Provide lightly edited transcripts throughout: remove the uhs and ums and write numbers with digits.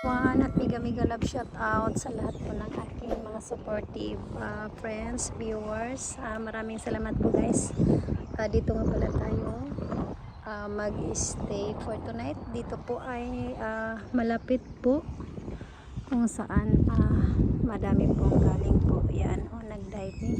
At mega love shout out sa lahat po ng aking mga supportive friends, viewers. Maraming salamat po guys. Dito nga pala tayo mag-stay for tonight. Dito po ay malapit po kung saan madami pong galing po. Yan o, nag-diving.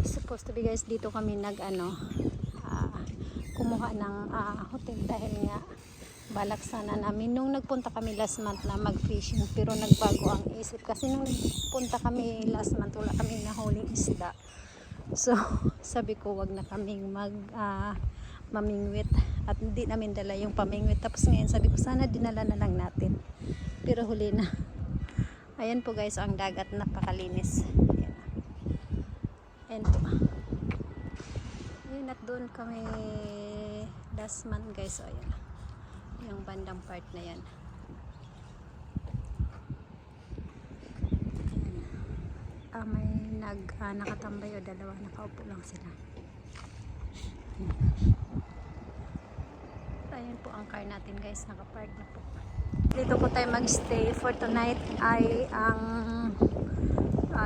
Supposed to be guys, dito kami kumuha ng hotel dahil nga balak sana namin nung nagpunta kami last month na mag-fishing, pero nagbago ang isip kasi nung nagpunta kami last month wala kaming nahuling isda, so sabi ko wag na kaming mamingwit at hindi namin dala yung pamingwit. Tapos ngayon sabi ko sana dinala na lang natin, pero huli na. Ayan po guys ang dagat, napakalinis. Ayan po. Ayan, at doon kami last month guys. So ayan yung bandang part na yan. May nakatambay o dalawa, nakaupo lang sila. Ayan po ang car natin guys, nakapark na po. Dito po tayo magstay for tonight. Ay ang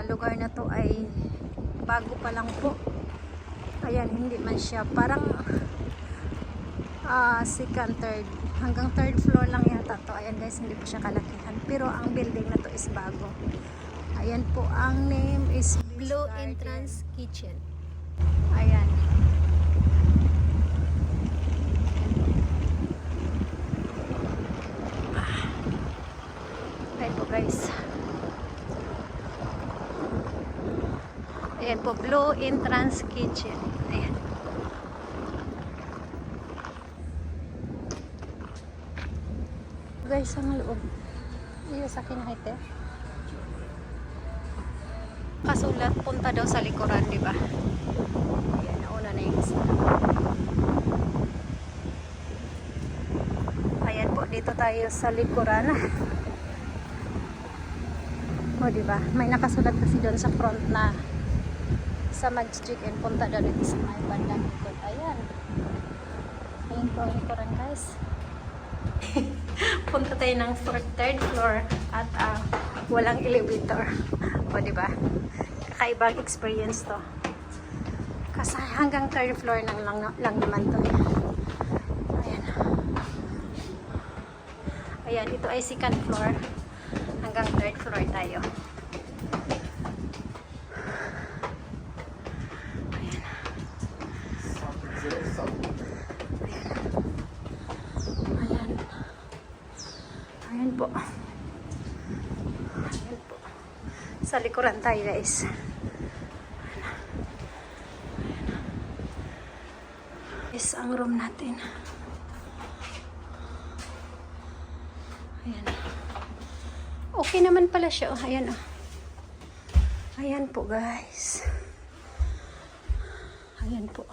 lugar na to ay bago pa lang po. Ayan, hindi man siya parang second, third, hanggang third floor lang yata to. Ayan guys, hindi po siya kalakihan, pero ang building na to is bago. Ayan po, ang name is Blue Entrance Kitchen. Ayan. Ayan po guys. Ayan po, Blue Entrance Kitchen. Ayan. Guys, ang loob. Iyo sa kinahite. Kasulat, punta daw sa likuran, di ba? Ayan, nauna na yung isa. Ayan po, dito tayo sa likuran. O, di ba? May nakasulat kasi doon sa front na sa Magic and punta daw dito sa may bandang likod. Ayan. Ayan po ang likuran, guys. Punta tayo ng third floor at walang elevator. O diba? Kakaibang experience to. Kasi hanggang third floor lang naman to. Ayan. Ayan, ito ay second floor. Hanggang third floor tayo. Ayan po. Ayan po. Sa likuran tayo guys. Yes, ang room natin. Ayan. Okay naman pala siya. Oh, ayan oh. Ayan po guys. Ayan po.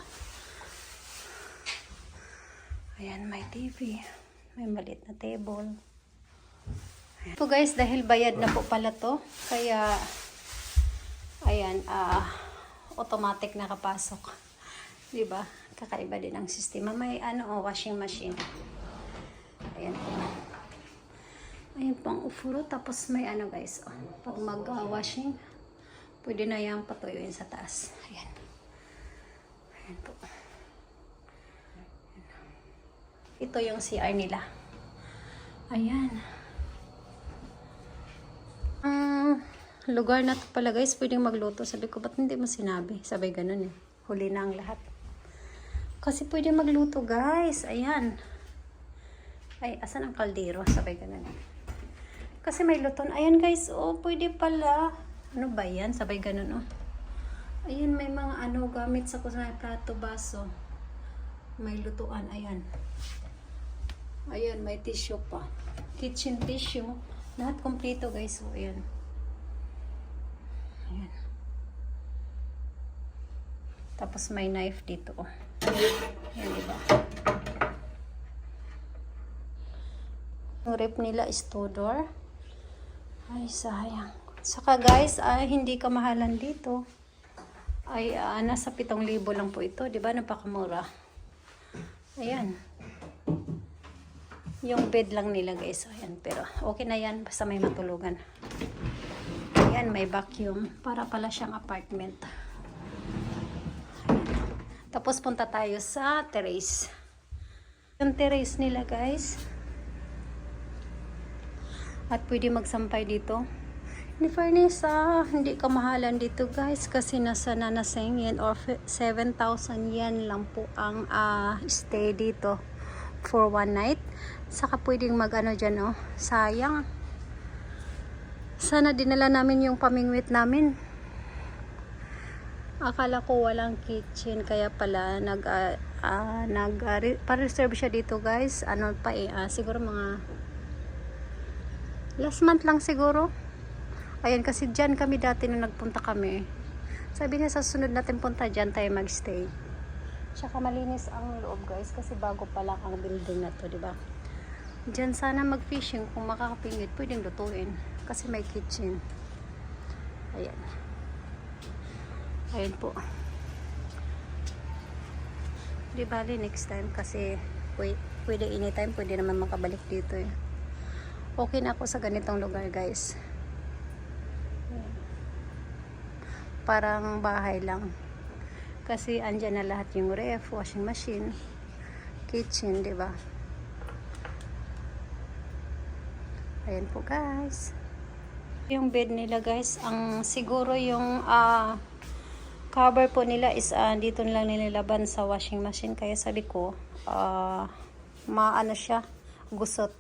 Ayan, may TV. May maliit na table. So guys, dahil bayad na po pala to, kaya ayan, automatic nakapasok. 'Di ba? Kakaiba din ang sistema. May washing machine. Ayan po. Ayan po ang ufuro, tapos may guys, pag mag-washing, pwede na yang patuyuin sa taas. Ayan. Ayan po. Ito yung CR nila. Ayan. Lugar na to pala guys, pwedeng magluto. Sabi ko, ba't hindi mo sinabi? Sabay ganun eh. Huli na ang lahat. Kasi pwede magluto guys. Ayan. Ay, asan ang kaldero? Sabay ganun eh. Kasi may luton. Ayan guys, pwede pala. Ano ba yan? Sabay ganun oh. Ayan, may mga gamit sa kusina, plato, baso. May lutuan. Ayan. Ayan, may tissue pa. Kitchen tissue. Lahat kompleto guys. So, ayan. Ayan. Tapos may knife dito. Oh. Ayan, diba? Yung rep nila is 2 door. Ay, sayang. Saka guys, hindi kamahalan dito. Ay, nasa 7,000 lang po ito. Diba? Napakamura. Ayan. Yung bed lang nila guys. Ayan, pero okay na yan. Basta may matulugan. Ayan, may vacuum. Para pala siyang apartment. Ayan. Tapos punta tayo sa terrace. Yung terrace nila guys. At pwede magsampay dito. In fairness, hindi kamahalan dito guys. Kasi nasa nanaseng yen or 7,000 yen lang po ang stay dito. For one night. Saka pwedeng mag-ano dyan, oh. Sayang. Sana dinala namin yung pamingwit namin. Akala ko walang kitchen. Kaya pala, pa-reserve siya dito, guys. Ano pa eh, siguro mga last month lang siguro. Ayan, kasi dyan kami dati nung nagpunta kami. Sabi niya, sa sunod natin punta dyan tayo magstay. Tsaka malinis ang loob guys kasi bago pa lang ang building na to, diba? Diyan sana mag-fishing kung makakapingit, pwedeng lutuin kasi may kitchen. Ayan. Ayan po. Di bali next time kasi pwede anytime, pwede naman makabalik dito eh. Okay na ako sa ganitong lugar guys. Ayan. Parang bahay lang. Kasi andyan na lahat yung ref, washing machine, kitchen, di ba? Ayan po guys. Yung bed nila guys, ang siguro yung cover po nila is dito lang nilalaban sa washing machine. Kaya sabi ko, maano siya, gusot.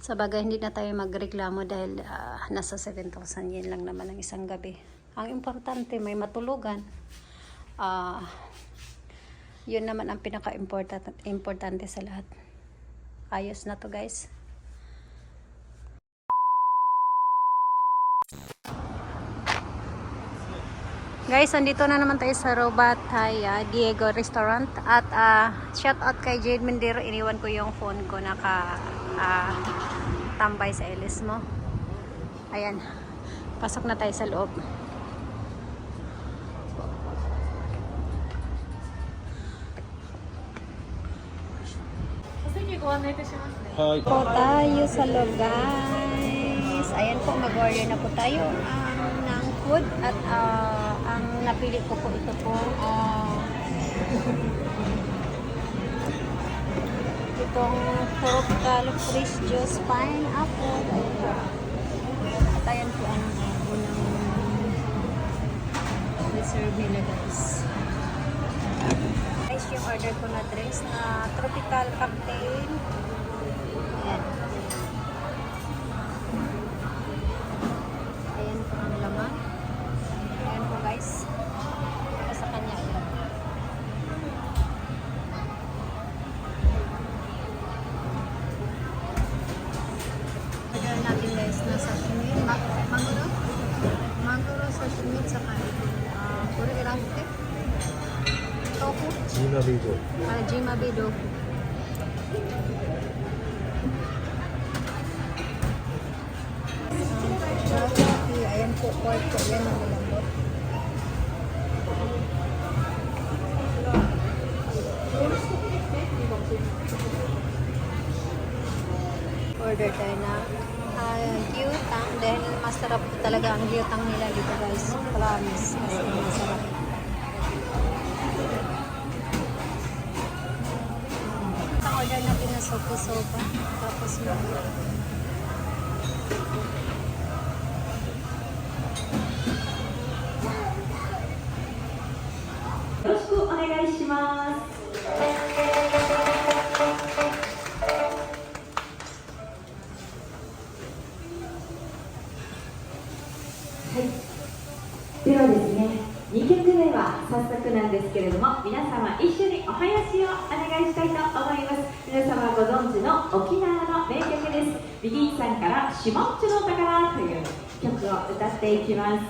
Sa bagay, hindi na tayo magreklamo dahil nasa 7,000 yen lang naman ang isang gabi. Ang importante, may matulugan. Yun naman ang pinaka-importante sa lahat. Ayos na to guys. Guys, andito na naman tayo sa Robatay Diego Restaurant. At shout out kay Jade Mendero. Iniwan ko yung phone ko tambay sa Elis mo. Ayan, pasok na tayo sa loob. Po tayo sa loob guys. Ayan po, mag-order na po tayo ng food at ang napili ko po ito po itong tropical fresh juice pineapple. Ayan po. At ayan po ang unang reserve nila guys. Yung order ko na drinks na tropical cocktail. Ayan. Ayan po ang laman. Ayan po guys. Ito sa kanya. Ayan. Order natin guys na sashimi. Maguro sashimi saka puro irante. Tofu. Jimabido. Jimabido. Ayan po, pork po. Ayan ang malambot. Order tayo na gyutang dahil masarap talaga ang gyutang nila dito guys. Promise. Kasi masarap. Order natin na sopa-sopa. Taposではですね、2曲目は早速なんですけれども、皆様一緒にお囃子をお願いしたいと思います。皆様ご存知の沖縄の名曲です。ビギーさんから「しまっちの宝」という曲を歌っていきます。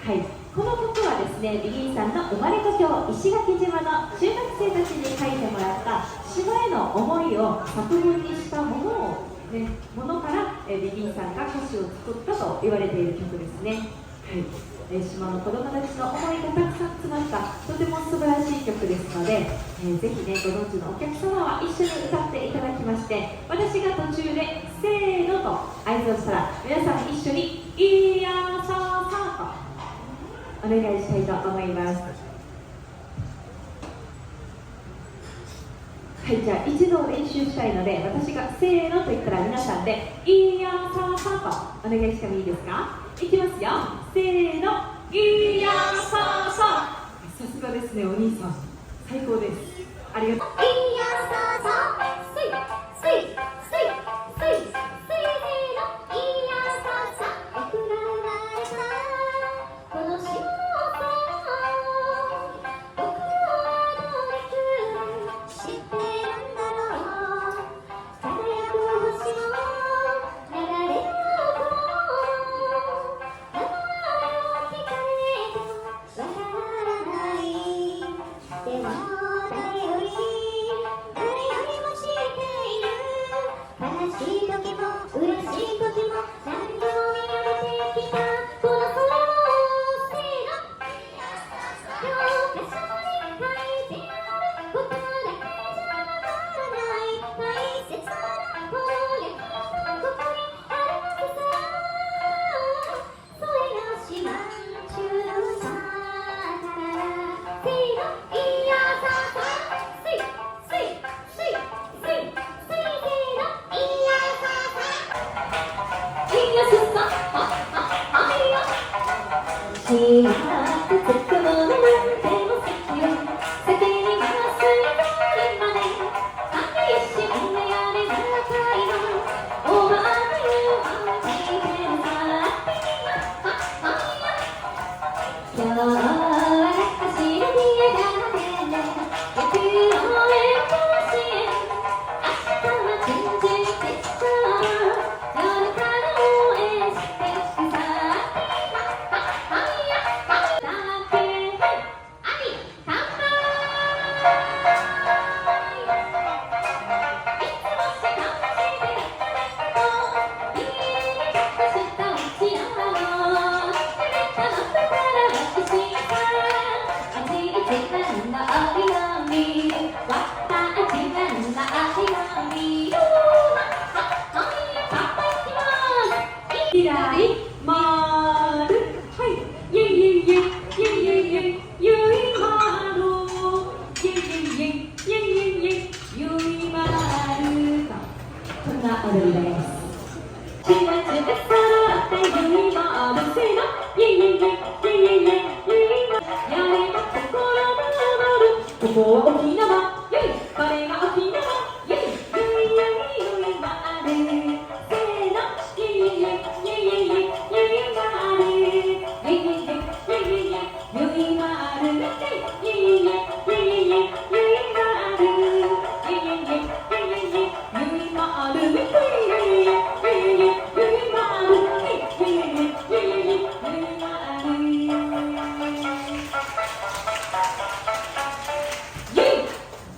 はい、この曲はですね、ビギーさんの生まれ故郷石垣島の中学生たちに書いてもらった島への思いを作文にしたものからビギーさんが歌詞を作ったと言われている曲ですね。はい、島の子どもたちの思いがたくさん詰まったとても素晴らしい曲ですので、ぜひねご存知のお客様は一緒に歌っていただきまして、私が途中でせーのと合図をしたら皆さん一緒にいやーさーさーとお願いしたいと思います。はい、じゃあ一度練習したいので、私がせーのと言ったら皆さんでいやーさーさーとお願いしてもいいですか。いきますよ、せーの、いやーさーさー。さすがですね、お兄さん最高です。ありがとう。いやーさーさー、スイスイスイスイスイせーの、いやーさーさー。送られたこの島の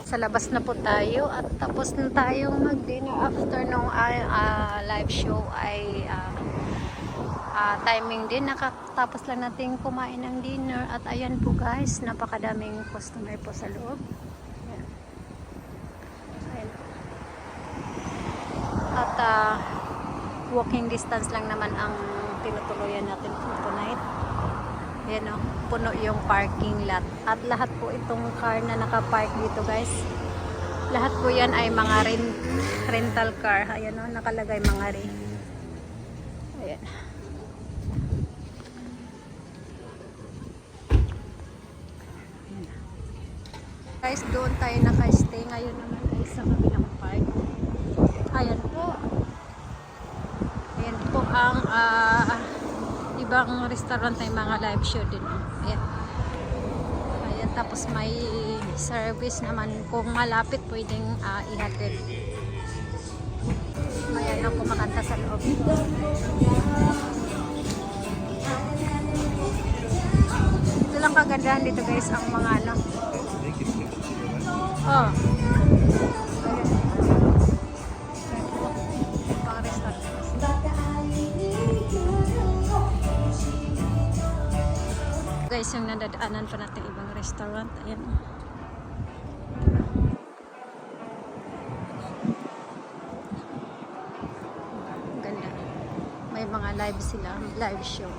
sa labas na po tayo at tapos na tayong mag-dinner after nung live show ay timing din. Nakatapos lang natin kumain ng dinner at ayan po guys, napakadaming customer po sa loob. Ayan. Ayan. At walking distance lang naman ang tinutuluyan natin po tonight. Ayan o, puno yung parking lot. At lahat po itong car na nakapark dito guys, lahat po yan ay mga rental car. Ayan o, nakalagay mga Ayan. Guys, doon tayo naka-stay. Ngayon naman ay sa kabilang park. Ayan po. Ayan po ang ibang restaurant ay mga live show din. Ayan. Ayan, tapos may service naman kung malapit pwedeng ihatid. Ayan ang kumakanta sa loob. Ito lang kagandahan dito guys, ang mga ano. Oh. Pang restaurant. Guys, yung nadadaanan pa natin ibang restaurant. Ayan. Ang ganda. May mga live sila. Live show.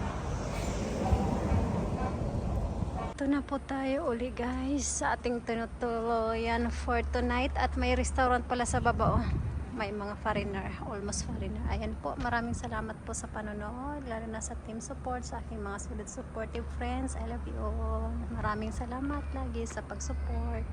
Ito na po tayo uli guys sa ating tinutuloyan for tonight. At may restaurant pala sa baba. Oh. May mga foreigner, almost foreigner. Ayan po, maraming salamat po sa panonood, lalo na sa team support, sa aking mga solid supportive friends. I love you all. Maraming salamat lagi sa pag-support.